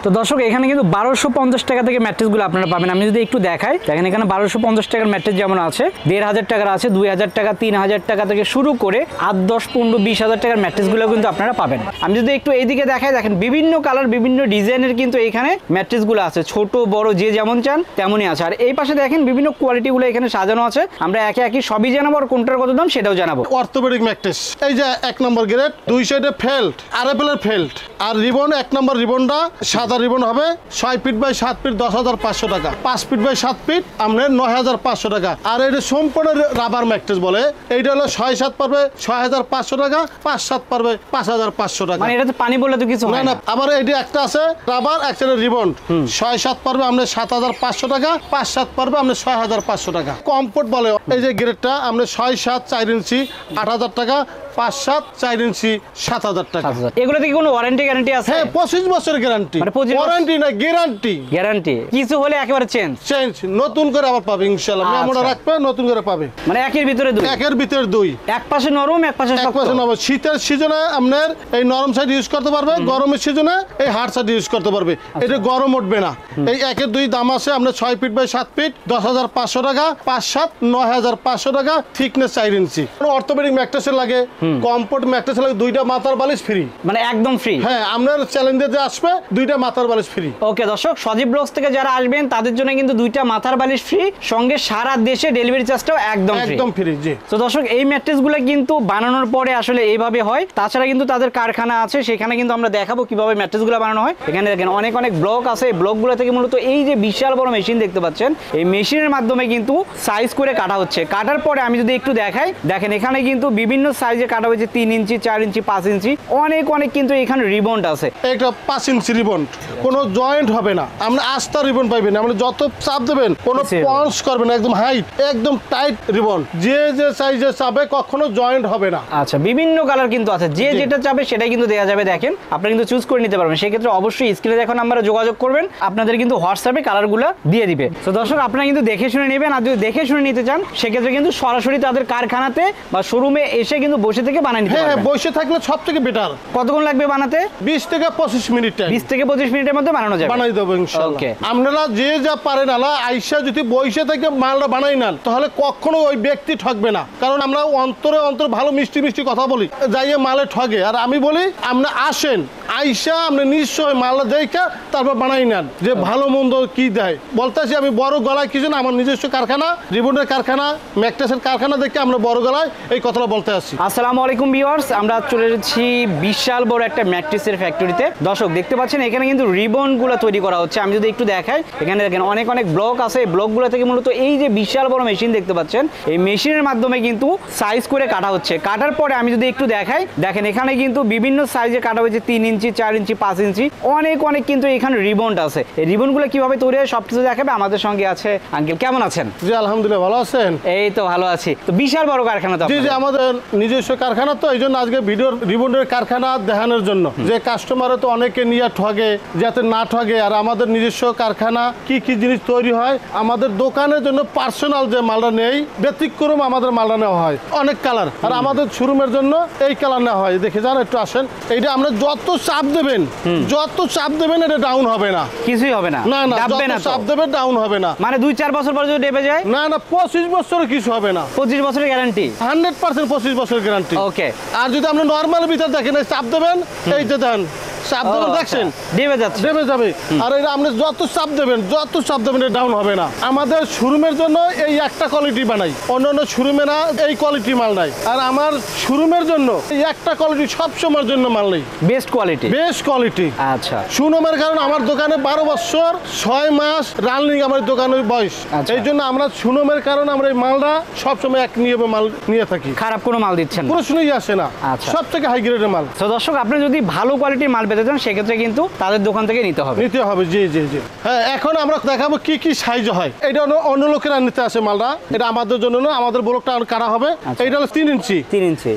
তো দর্শক এখানে কিন্তু 1250 টাকা থেকে ম্যাট্রেসগুলো আপনারা পাবেন। আমি যদি একটু দেখাই, দেখেন এখানে 1250 টাকার ম্যাট্রেস যেমন আছে, 1500 টাকার আছে, 2000 টাকা, 3000 টাকা থেকে শুরু করে 8, 10, 15, 20,000 টাকার ম্যাট্রেসগুলো কিন্তু আপনারা পাবেন। আমি যদি একটু এইদিকে দেখাই, দেখেন বিভিন্ন কালার বিভিন্ন ডিজাইনের কিন্তু এখানে ম্যাট্রেসগুলো আছে, ছোট বড় যে যেমন চান তেমনই আছে। আর এই পাশে দেখেন বিভিন্ন কোয়ালিটিগুলো এখানে সাজানো আছে। আমরা একে একে সবই জানাবো, আর কোনটার কত দাম সেটাও জানাবো। অর্থোপেডিক ম্যাট্রেস, এই যে 1 নম্বর গ্রেড, 2 সাইডে ফেল্ট, আরএফএল ফেল্ট, আর রিবন 1 নম্বর রিবনটা সাদা রিবন হবে 6 ফিট বাই 7 ফিট 10,500 টাকা, 5 ফিট বাই 7 ফিট আপনার 9,500 টাকা। আর এটা সম্পূর্ণ রাবার ম্যাট্রেস বলে, এইটা হলো 6-7 পারবে 6,500 টাকা, 5-7 পারবে 5,500 টাকা। মানে এটাতে পানি বললে তো কিছু হয় না। আবার এইটা একটা আছে রাবার, একটা রিবন, 6-7 পারবে আপনার 7,500 টাকা, 5-7 পারবে আপনার 6,500 টাকা। কমফোর্ট বলে এই যে গ্রেডটা আপনার 6-7 4 ইঞ্চি 8,000 টাকা, 5-7 4 ইঞ্চি 7,000 টাকা। এগুলো থেকে কোনো ওয়ারেন্টি গ্যারান্টি আছে? হ্যাঁ, 25 বছরের গ্যারান্টি। মানে 25 ওয়ারেন্টি না, গ্যারান্টি। গ্যারান্টি কিছু হলে একেবারে চেঞ্জ নতুন করে আবার পাবে ইনশাআল্লাহ। মেমোটা রাখবে, নতুন করে পাবে। মানে একের ভিতরে দুই? একের ভিতরে দুই। এক পাশে নরম, এক পাশে শক্ত। শীতের সিজনে আপনার এই নরম সাইড ইউজ করতে পারবে, গরমের সিজনে এই হার্ড সাইড ইউজ করতে পারবে। এটা গরম উঠবে না। এই একের দুই দাম আছে আপনার 6 ফিট বাই 7 ফিট 10,500 টাকা, 5-7 9,500 টাকা, থিকনেস 4 ইঞ্চি। অর্থোপেডিক ম্যাট্রেসের লাগে, কমফোর্ট ম্যাট্রেসের লাগে 2টা মাথার বালিশ ফ্রি। মানে একদম ফ্রি? হ্যাঁ, আপনার চ্যালেঞ্জে যে আসবে 2টা মাথার বালিশ ফ্রি। ওকে দর্শক, সজীব ব্লগস থেকে যারা আসবেন তাদের জন্য কিন্তু 2টা মাথার বালিশ ফ্রি, সঙ্গে সারা দেশে ডেলিভারি চার্জটাও একদম ফ্রি। জি। তো দর্শক এই ম্যাট্রেসগুলো কিন্তু বানানোর পরে আসলে এইভাবে হয়। তাছাড়া কিন্তু তাদের কারখানা আছে, সেখানে কিন্তু আমরা দেখাবো কিভাবে ম্যাট্রেসগুলো বানানো হয়। এখানে দেখেন অনেক অনেক ব্লক আছে, এই ব্লকগুলো থেকে মূলত এই যে বিশাল বড় মেশিন দেখতে পাচ্ছেন, এই মেশিনের মাধ্যমে কিন্তু সাইজ করে কাটা হচ্ছে। কাটার পরে আমি যদি একটু দেখাই, দেখেন এখানে কিন্তু বিভিন্ন সাইজে কাটা হয়েছে, 3 ইঞ্চি, 4 ইঞ্চি, 5 ইঞ্চি, অনেক অনেক কিন্তু এখানে রিবন্ড আছে। একটা 5 ইঞ্চি রিবন, কোনো জয়েন্ট হবে না, আপনি আস্থা রিবন পাইবেন। আপনি যত চাপ দেবেন কোনো পঞ্চ করবে না, একদম হাইট, একদম টাইট রিবন। যে সাইজে চাবে কখনো জয়েন্ট হবে না। আচ্ছা, বিভিন্ন কালার কিন্তু আছে, যে যেটা চাবে সেটাই কিন্তু দেওয়া যাবে। দেখেন আপনারা কিন্তু চুজ করে নিতে পারবেন। সেক্ষেত্রে অবশ্যই স্ক্রিনে দেখুন নাম্বারে যোগাযোগ করবেন, আপনাদের কিন্তু হোয়াটসঅ্যাপে কালারগুলো দিয়ে দিবে। তো দর্শক আপনারা কিন্তু দেখে শুনে নেবেন, আর যদি দেখে শুনে নিতে চান সেক্ষেত্রে কিন্তু সরাসরি তাদের কারখানাতে বা শোরুমে এসে কিন্তু বসে থেকে বানিয়ে নিতে পারবেন। হ্যাঁ, বসে থাকলে সব থেকে বেটার। কতক্ষণ লাগবে বানাতে? 20 থেকে 25 মিনিট। 20 থেকে 25 মিনিটের মধ্যে বানানো যাবে। বানাই দেবো ইনশাআল্লাহ। আপনারা যে যা পারেন আলা আইসা যদি বসে থেকে মালটা বানাই নেন, তাহলে কখনো ওই ব্যক্তি ঠকবে না। কারণ আমরা অন্তরে ভালো মিষ্টি মিষ্টি কথা বলি, যাইয়ে মালে ঠগে। আর আমি বলি আপনি আসেন, আইসা আপনি নিশ্চয় মালটা দেখা তারপর বানাই নেন, যে ভালো মন্দ কি দেয়। বলতেছি আমি বড় গলায় কিছু না, আমার নিজস্ব কারখানা, রিবনের কারখানা, ম্যাট্রেসের কারখানা দেখে আমরা বড় গলায় এই কথাটা বলতে আসছি। আসসালামু আলাইকুম ভিউয়ার্স, আমরা চলে এসেছি বিশাল বড় একটা ম্যাট্রেসের ফ্যাক্টরিতে। দর্শক দেখতে পাচ্ছেন এখানে কিন্তু রিবনগুলো তৈরি করা হচ্ছে। আমি যদি একটু দেখাই, এখানে দেখেন অনেক অনেক ব্লক আছে। এই ব্লকগুলো থেকে মূলত এই যে বিশাল বড় মেশিন দেখতে পাচ্ছেন, এই মেশিনের মাধ্যমে কিন্তু সাইজ করে কাটা হচ্ছে। কাটার পরে আমি যদি একটু দেখাই, দেখেন এখানে কিন্তু বিভিন্ন সাইজে কাটা হয়েছে, 3 ইঞ্চি, 4 ইঞ্চি, 5 ইঞ্চি, অনেক অনেক কিন্তু এখানে রিবন আছে। এই রিবনগুলো কিভাবে তৈরি হয় সবকিছু দেখাবে। আমাদের সঙ্গে আছে আঙ্কেল, কেমন আছেন? জি আলহামদুলিল্লাহ, ভালো আছেন? এই তো ভালো আছি। তো বিশাল বড় কারখানা তো? জি জি, আমাদের নিজস্ব কারখানা, তো এই জন্য আজকে ভিডিওর রিবনের কারখানা দেখানোর জন্য, যে কাস্টমারও তো অনেকে নিয়ে ঠগে, যাতে না ঠগে। আর আমাদের নিজস্ব কারখানা কি কি জিনিস তৈরি হয়, আমাদের দোকানের জন্য পার্সোনাল যে মালটা নেই, ব্যতিক্রম আমাদের মালটা নেওয়া হয় অনেক কালার। আর আমাদের শোরুমের জন্য এই কালার নেওয়া হয়। দেখে যান, একটু আসেন। এইটা আমরা যত চাপ দেবেন, এটা ডাউন হবে না, কিছুই হবে না। না না, যত চাপ দেবেন ডাউন হবে না। মানে 2-4 বছর পর যদি ডেবে যায়? না না, 25 বছরের কিছু হবে না। 25 বছরের গ্যারান্টি? 100% 25 বছরের গ্যারান্টি। ওকে। আর যদি আপনি নরমাল ভিতর দেখেন, চাপ দেবেন, এই যে দেন চাপ দেবেন, দেখছেন ডেবে যাচ্ছে, ডেবে যাবে। আর এটা আপনি যত চাপ দেবেন এটা ডাউন হবে না। আমাদের শোরুমের জন্য এই একটা কোয়ালিটি বানাই, অন্যান্য শোরুমে না এই কোয়ালিটি মাল নাই। আর আমার শোরুমের জন্য এই একটা কোয়ালিটি সব সময়ের জন্য মাল নেই, বেস্ট কোয়ালিটি। আচ্ছা, সুনামের কারণ আমার দোকানে 12 বছর 6 মাস রানিং আমার দোকানের বয়স। এই জন্য আমরা সুনামের কারণ আমরা এই মালটা সবসময় এক নিয়মে মাল নিয়ে থাকি। খারাপ কোনো মাল দিচ্ছেন? প্রশ্নই আসে না, সব থেকে হাই গ্রেডের মাল। তো দর্শক আপনি যদি ভালো কোয়ালিটির মাল পেতে চান সেক্ষেত্রে কিন্তু তাদের দোকান থেকে নিতে হবে। জি জি জি। হ্যাঁ, এখন আমরা দেখাবো কি কি সাইজ হয়। এটা অন্য লোকেরা নিতে আসে মালটা, এটা আমাদের জন্য না, আমাদের ব্লকটা কাটা হবে। এটা হলো 3 ইঞ্চি।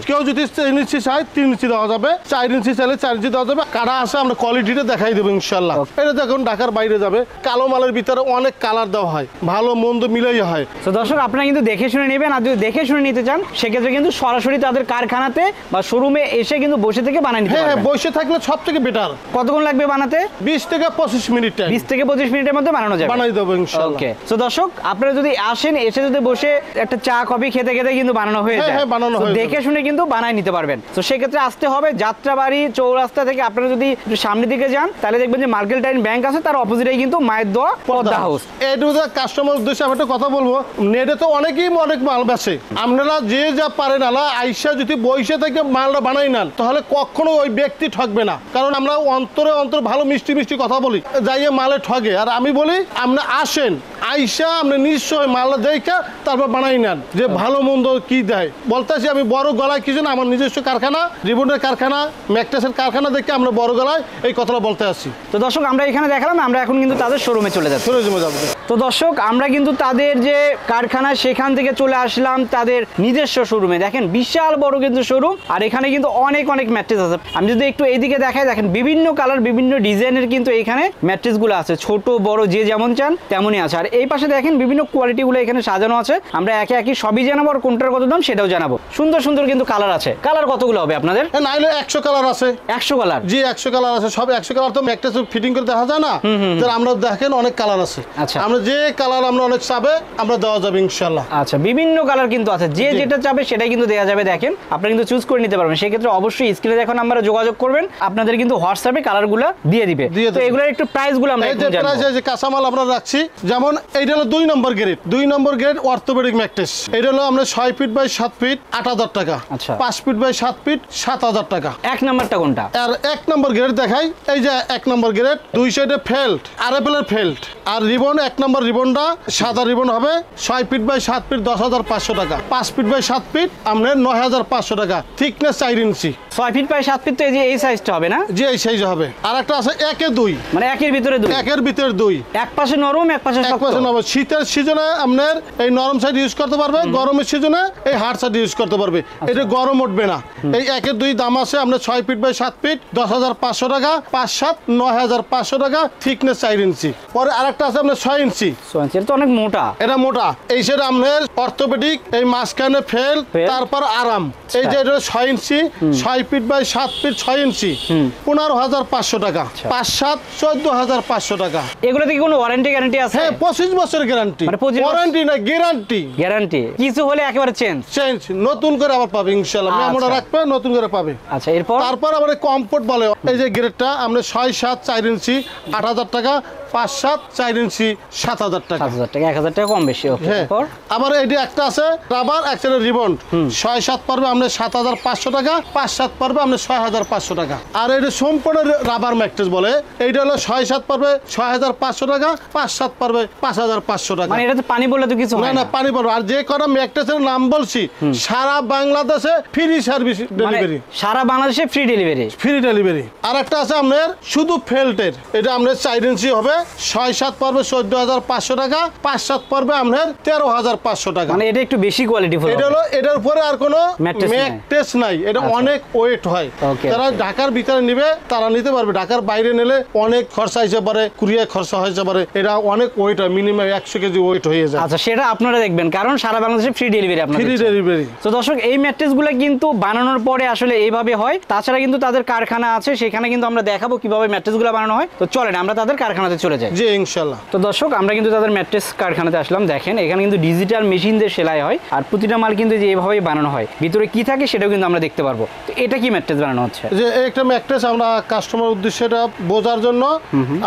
কেউ যদি 3 ইঞ্চি চাই 3 ইঞ্চি দেওয়া যাবে, 4 ইঞ্চি চাইলে 4 ইঞ্চি দেওয়া যাবে। কাটা আসে, আমরা কোয়ালিটিটা দেখাই দেবো ইনশাল্লাহ। এটা দেখুন ঢাকার বাইরে যাবে, কালো মালের ভিতরে অনেক কালার দেওয়া হয়, ভালো মন্দ মিলাই হয়। তো দর্শক আপনারা কিন্তু দেখে শুনে নেবেন, আর যদি দেখে শুনে নিতে চান সেক্ষেত্রে কিন্তু সরাসরি তাদের কারখানাতে বা শোরুমে এসে কিন্তু বসে থেকে বানিয়ে নিতে পারবেন। হ্যাঁ, বসে থাকলে সব থেকে বেটার। কতক্ষণ লাগবে বানাতে? 20 থেকে 25 মিনিট টাইম। 20 থেকে 25 মিনিটের মধ্যে বানানো যাবে। বানাই দেবো ইনশাআল্লাহ। ওকে, সো দর্শক আপনারা যদি আসেন, এসে যদি বসে একটা চা কফি খেতে খেতে কিন্তু বানানো হয়ে যায়। হ্যাঁ, বানানো হয়ে দেখে শুনে কিন্তু বানায় নিতে পারবেন। তো সেক্ষেত্রে আসতে হবে যাত্রাবাড়ি চৌরাস্তা থেকে। আপনারা যদি একটু সামনের দিকে যান তাহলে দেখবেন যে মার্কেন্টাইন ব্যাংক আছে, তার অপোজিটেই কিন্তু মায়ের দোয়া পদ্মা হাউস। এইটু কাস্টমার উদ্দেশ্যে আমি একটা কথা বলবো, নেটে তো অনেকেই অনেক মাল বেচে, আপনারা যে যা পারেন আলা আইসা যদি বইসে থেকে মালটা বানাই নেন তাহলে কখনো ওই ব্যক্তি ঠকবে না। কারণ আমরা অন্তরে ভালো মিষ্টি মিষ্টি কথা বলি, যাইয়ে মালে ঠগে। আর আমি বলি আপনি আসেন, আইসা আপনি নিশ্চয় মালটা দেখা তারপর বানাই নেন যে ভালো মন্দ কি দেয়। বলতেছি আমি বড় গলায় কিছু না, আমার নিজস্ব কারখানা, রিবনের কারখানা, ম্যাকটেসের কারখানা দেখে আমরা বড় গলায় এই কথাটা বলতে আসছি। তো দর্শক আমরা এখানে দেখালাম, আমরা এখন কিন্তু তাদের শোরুমে চলে যাচ্ছি। যাবো। তো দর্শক আমরা কিন্তু তাদের যে কারখানা সেখান থেকে চলে আসলাম তাদের নিজস্ব শোরুমে। দেখেন বিশাল বড় কিন্তু শোরুম, আর এখানে কিন্তু অনেক অনেক ম্যাট্রেস আছে। আমি যদি একটু এইদিকে দেখাই, দেখেন বিভিন্ন কালার বিভিন্ন ডিজাইনের কিন্তু এখানে ম্যাট্রেসগুলো আছে, ছোট বড় যে যেমন চান তেমনই আছে। আর এই পাশে দেখেন বিভিন্ন কোয়ালিটিগুলো এখানে সাজানো আছে। আমরা একে একে সবই জানাবো, আর কোনটার কত দাম সেটাও জানাবো। সুন্দর সুন্দর কিন্তু কালার আছে। কালার কতগুলো হবে আপনাদের? নাইলে 100 কালার আছে। 100 কালার? জি 100 কালার আছে। সব 100 কালার তো ম্যাট্রেস ফিটিং করে দেখা যায় না, আমরা দেখেন অনেক কালার আছে। আচ্ছা, আমরা যে কালার আমরা অনেক চাবে আমরা দেওয়া যাবে ইনশাআল্লাহ। আচ্ছা, বিভিন্ন কালার কিন্তু আছে, যে যেটা চাবে সেটাই কিন্তু দেওয়া যাবে। দেখেন আপনারা কিন্তু চুজ করে নিতে পারবেন। সেক্ষেত্রে অবশ্যই স্ক্রিনে দেখুন নাম্বারে যোগাযোগ করবেন, আপনাদের কিন্তু হোয়াটসঅ্যাপে কালারগুলো দিয়ে দিবে। তো এগুলোর একটু প্রাইসগুলো আমরা এই যে প্রাইস যে কাঁচামাল আমরা রাখছি, যেমন এইটা হলো 2 নম্বর গ্রেড, 2 নম্বর গ্রেড অর্থোপেডিক ম্যাট্রেস। এটা হলো আমরা 6 ফিট বাই 7 ফিট 8000 টাকা। আচ্ছা, 5 ফিট বাই 7 ফিট 7000 টাকা। এক নাম্বারটা কোনটা? আর 1 নম্বর গ্রেড দেখাই, এই যে 1 নম্বর গ্রেড, দুই সাইডে ফেল্ট, আরএফএল ফেল্ট, আর রিবন 1 নম্বর রিবনটা সাদা রিবন হবে 6 ফিট বাই 7 ফিট 10500 টাকা। 5 ফিট বাই 7 ফিট আপনার 9500 টাকা। Thickness 4 inch. 6 feet by 7 feet তো এই সাইজটা হবে না? জি এই সাইজ হবে। আর একটা আছে 1 এ 2, মানে একের ভিতরে 2? একের ভিতরে 2, এক পাশে নরম এক পাশে শক্ত। শীতের সিজনে আপনার এই নরম সাইড ইউজ করতে পারবে, গরমের সিজনে এই হার্ড সাইড ইউজ করতে পারবে। এটা গরম উঠবে না। এই 1 এর 2 দাম আছে আপনার 6 ফিট বাই 7 ফিট 10500 টাকা। 5 7 9500 টাকা। থিকনেস 4 ইঞ্চি। পরে আরেকটা আছে আপনার 6 ইঞ্চি। 6 ইঞ্চি তো অনেক মোটা। এটা মোটা। এই সেট আপনার অর্থোপেডিক, এই মাঝখানে ফেল, তারপর আরাম। এই যে এটা 6 ইঞ্চি, 6 ফিট বাই 7 ফিট 6 ইঞ্চি 15500 টাকা। 5 7 14500 টাকা। এগুলোতে কি কোনো ওয়ারেন্টি গ্যারান্টি আছে? হ্যাঁ 25 বছরের গ্যারান্টি। মানে ওয়ারেন্টি না, গ্যারান্টি। গ্যারান্টি কিছু হলে একেবারে চেঞ্জ নতুন করে আবার পাবে ইনশাআল্লাহ। মেমোটা রাখবে, নতুন করে পাবে। আচ্ছা, তারপর আবার কমফোর্ট বলে, এই যে গ্রেডটা আমরা 6 7 4 ইঞ্চি 8000 টাকা। 5 7 4 ইঞ্চি 7000 টাকা। 7000 টাকা, 1000 টাকা কম বেশি। ওকে, আবার এইটা একটা আছে রাবার, একটা রিবন। 6 7 পড়বে আমরা 7500 টাকা। 5 7 পড়বে আমরা 6500 টাকা। আর এটা সম্পূর্ণ রাবার ম্যাট্রেস বলে। এইটা হলো 6 7 পড়বে 6500 টাকা। 5 7 পড়বে 5500 টাকা। মানে এটাতে পানি বললে তো কিছু হয় না? না, পানি পড়বে। আর যে কটা ম্যাট্রেসের নাম বলছি সারা বাংলাদেশে ফ্রি সার্ভিস ডেলিভারি। সারা বাংলাদেশে ফ্রি ডেলিভারি? Free delivery. আর একটা আছে আপনার শুধু ফেল্টের, এটা আপনার 4 ইঞ্চি হবে। 6 7 পড়বে 14500 টাকা। 5 7 পড়বে আপনার 13500 টাকা। মানে এটা একটু বেশি কোয়ালিটি ফুল। এটা হলো এটার উপরে আর কোনো ম্যাট্রেস নাই। এটা অনেক ওয়েট হয়। যারা ঢাকার ভিতরে নেবে তারা নিতে পারবে। ঢাকার বাইরে নিলে অনেক খরচা হইতে পারে, কুরিয়ার খরচা হইতে পারে। এটা অনেক ওয়েট হয়, মিনিমাম 100 কেজি ওয়েট হয়ে যায়। আচ্ছা, সেটা আপনারা দেখবেন, কারণ সারা বাংলাদেশে ফ্রি ডেলিভারি আপনাদের। Free delivery. তো দর্শক এই ম্যাট্রেসগুলো কিন্তু বানানোর পরে আসলে এইভাবে হয়। তাছাড়া কিন্তু তাদের কারখানা আছে, সেখানে কিন্তু আমরা দেখাবো কিভাবে ম্যাট্রেসগুলো বানানো হয়। তো চলেন আমরা তাদের কারখানাতে চলে যাই। জি ইনশাআল্লাহ। তো দর্শক আমরা কিন্তু তাদের ম্যাট্রেস কারখানাতে আসলাম। দেখেন এখানে কিন্তু ডিজিটাল মেশিন দিয়ে সেলাই হয়, আর প্রতিটা মাল কিন্তু যে এইভাবেই বানানো হয়। ভিতরে কি থাকে সেটাও কিন্তু আমরা দেখতে পারবো। তো এটা কি ম্যাট্রেস বানানো হচ্ছে? যে একটা ম্যাট্রেস আমরা কাস্টমার উদ্দেশ্যে এটা বোঝার জন্য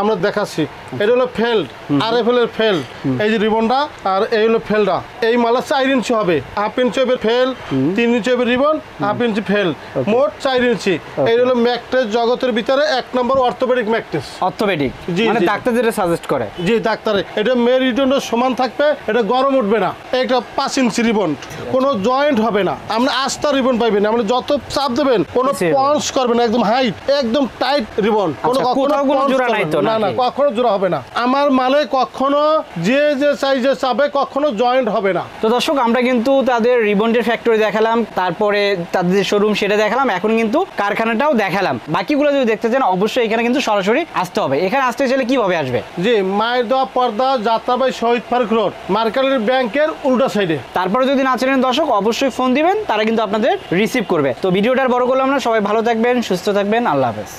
আমরা দেখাচ্ছি। এটা হলো ফেল্ড, আরএফএল এর ফেল্ড। এই যে রিবনটা আর এই হলো ফেলটা। এই মালা 4 ইঞ্চি হবে। 1/2 ইঞ্চি হবে ফেল, 3 ইঞ্চি হবে রিবন, 1/2 ইঞ্চি ফেল, মোট 4 ইঞ্চি। এই হলো ম্যাট্রেস জগতের ভিতরে 1 নম্বর অর্থোপেডিক ম্যাট্রেস। অর্থোপেডিক মানে ডাক্তার যেটা সাজেস্ট করে? জি ডাক্তারে। এটা মেরুদণ্ড সমান থাকবে, এটা গরম উঠবে না। এটা 5 ইঞ্চি রিবন, কোনো জয়েন্ট হবে না। আপনি আস্থা রিবন পাইবেন, আপনি যত চাপ দেবেন কোনো পঞ্চ করবে না, একদম হাইট, একদম টাইট রিবন। কোনো কখনো জোড়া নাই তো? না না, কখনো জোড়া হবে না। আমার মালে কখনো যে সাইজে চাবে কখনো জয়েন্ট হবে না। তো দর্শক আমরা কিন্তু তাদের রিবনের ফ্যাক্টরি দেখালাম, তারপরে তাদের যে শোরুম সেটা দেখালাম, এখন কিন্তু কারখানাটাও দেখালাম। বাকিগুলো যদি দেখতে চান অবশ্যই এখানে কিন্তু সরাসরি আসতে হবে। এখানে আসতে চাইলে কিভাবে আসবে? জি, মায়ের দোয়া পর্দা, যাত্রাবাড়ি, শহীদ পার্ক রোড, মার্কেটের ব্যাংকের উল্টা সাইডে। তারপরে যদি না চেনেন দর্শক অবশ্যই ফোন দিবেন, তারা কিন্তু আপনাদের রিসিভ করবে। তো ভিডিওটার বড় করলাম না, সবাই ভালো থাকবেন, সুস্থ থাকবেন, আল্লাহ হাফেজ।